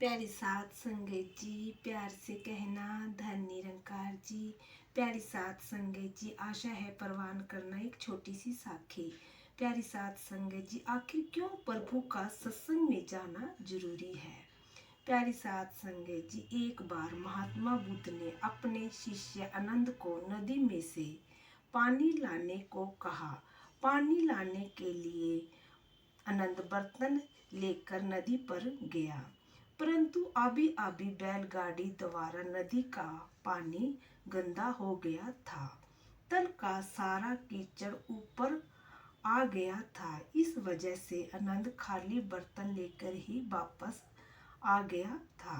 प्यारी साथ संगत जी, प्यार से कहना धन निरंकार जी। प्यारी साथ संगत जी, आशा है परवान करना एक छोटी सी साखी। प्यारी साथ संगत जी, आखिर क्यों प्रभु का सत्संग में जाना जरूरी है। प्यारी साथ संगत जी, एक बार महात्मा बुद्ध ने अपने शिष्य आनंद को नदी में से पानी लाने को कहा। पानी लाने के लिए आनंद बर्तन लेकर नदी पर गया, परंतु आबी आबी बैलगाड़ी द्वारा नदी का पानी गंदा हो गया था। तल का सारा कीचड़ ऊपर आ गया था। इस वजह से आनंद खाली बर्तन लेकर ही वापस आ गया था।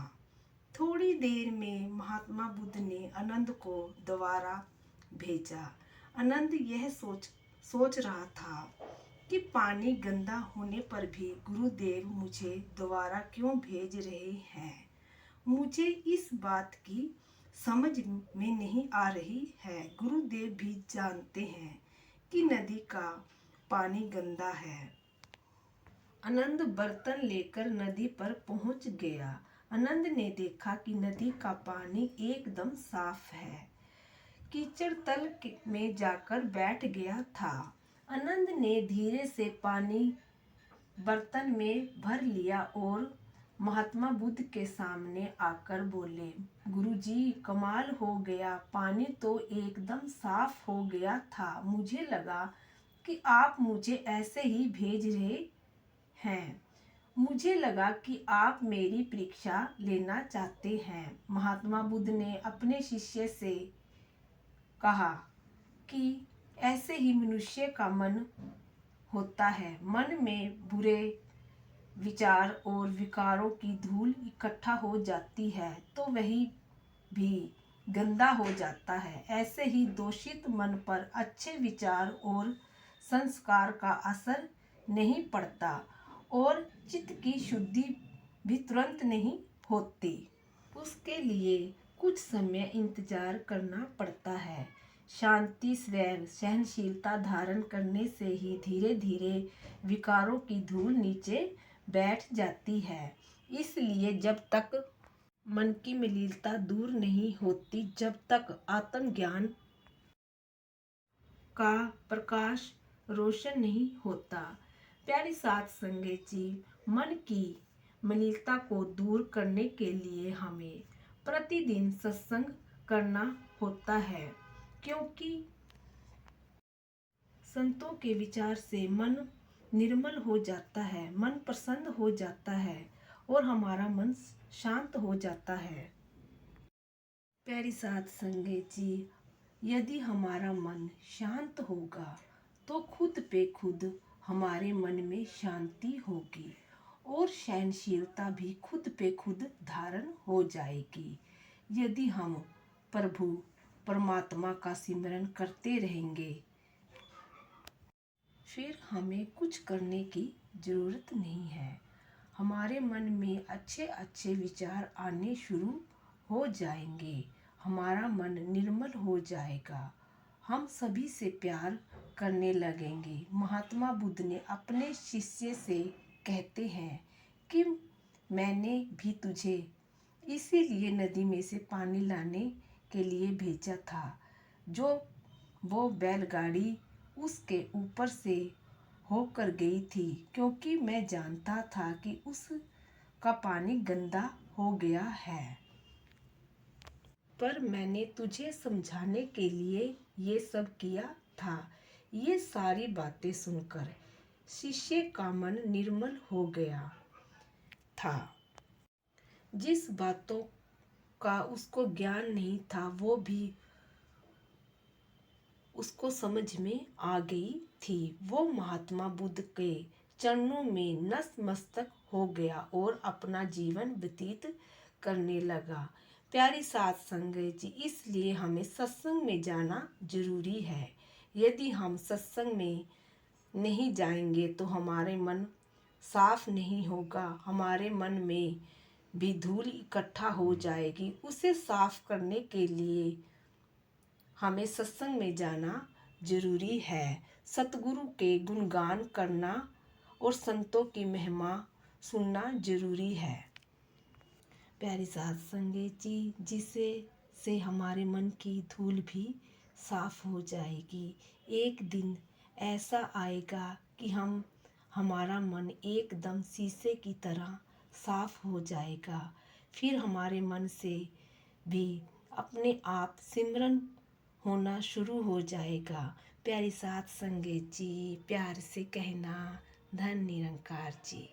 थोड़ी देर में महात्मा बुद्ध ने आनंद को दोबारा भेजा। आनंद यह सोच रहा था कि पानी गंदा होने पर भी गुरुदेव मुझे दोबारा क्यों भेज रहे हैं। मुझे इस बात की समझ में नहीं आ रही है। गुरुदेव भी जानते हैं कि नदी का पानी गंदा है। आनंद बर्तन लेकर नदी पर पहुंच गया। आनंद ने देखा कि नदी का पानी एकदम साफ है। कीचड़ तल में जाकर बैठ गया था। आनंद ने धीरे से पानी बर्तन में भर लिया और महात्मा बुद्ध के सामने आकर बोले, गुरुजी, कमाल हो गया, पानी तो एकदम साफ हो गया था। मुझे लगा कि आप मुझे ऐसे ही भेज रहे हैं। मुझे लगा कि आप मेरी परीक्षा लेना चाहते हैं। महात्मा बुद्ध ने अपने शिष्य से कहा कि ऐसे ही मनुष्य का मन होता है। मन में बुरे विचार और विकारों की धूल इकट्ठा हो जाती है तो वही भी गंदा हो जाता है। ऐसे ही दूषित मन पर अच्छे विचार और संस्कार का असर नहीं पड़ता और चित्त की शुद्धि भी तुरंत नहीं होती। उसके लिए कुछ समय इंतजार करना पड़ता है। शांति, स्वयं सहनशीलता धारण करने से ही धीरे धीरे विकारों की धूल नीचे बैठ जाती है। इसलिए जब तक मन की मलिनता दूर नहीं होती, जब तक आत्मज्ञान का प्रकाश रोशन नहीं होता। प्यारी साथ संगत जी, मन की मलिनता को दूर करने के लिए हमें प्रतिदिन सत्संग करना होता है, क्योंकि संतों के विचार से मन निर्मल हो जाता है, मन प्रसन्न हो जाता है और हमारा मन शांत हो जाता है। प्यारी साथ संगत जी, यदि हमारा मन शांत होगा तो खुद पे खुद हमारे मन में शांति होगी और सहनशीलता भी खुद पे खुद धारण हो जाएगी। यदि हम प्रभु परमात्मा का सिमरन करते रहेंगे, फिर हमें कुछ करने की ज़रूरत नहीं है। हमारे मन में अच्छे अच्छे विचार आने शुरू हो जाएंगे। हमारा मन निर्मल हो जाएगा। हम सभी से प्यार करने लगेंगे। महात्मा बुद्ध ने अपने शिष्य से कहते हैं कि मैंने भी तुझे इसीलिए नदी में से पानी लाने के लिए भेजा था, जो वो बैलगाड़ी उसके ऊपर से होकर गई थी, क्योंकि मैं जानता था कि उसका पानी गंदा हो गया है। पर मैंने तुझे समझाने के लिए ये सब किया था। ये सारी बातें सुनकर शिष्य का मन निर्मल हो गया था। जिस बातों का उसको ज्ञान नहीं था वो भी उसको समझ में आ गई थी। वो महात्मा बुद्ध के चरणों में नतमस्तक हो गया और अपना जीवन व्यतीत करने लगा। प्यारी साथ संगत जी, इसलिए हमें सत्संग में जाना जरूरी है। यदि हम सत्संग में नहीं जाएंगे तो हमारे मन साफ नहीं होगा, हमारे मन में भी धूल इकट्ठा हो जाएगी। उसे साफ करने के लिए हमें सत्संग में जाना जरूरी है। सतगुरु के गुणगान करना और संतों की महिमा सुनना जरूरी है। प्यारी साथ संगत जी, जिससे से हमारे मन की धूल भी साफ हो जाएगी। एक दिन ऐसा आएगा कि हमारा मन एकदम शीशे की तरह साफ हो जाएगा। फिर हमारे मन से भी अपने आप सिमरन होना शुरू हो जाएगा। प्यारी साथ संगत जी, प्यार से कहना, धन निरंकार जी।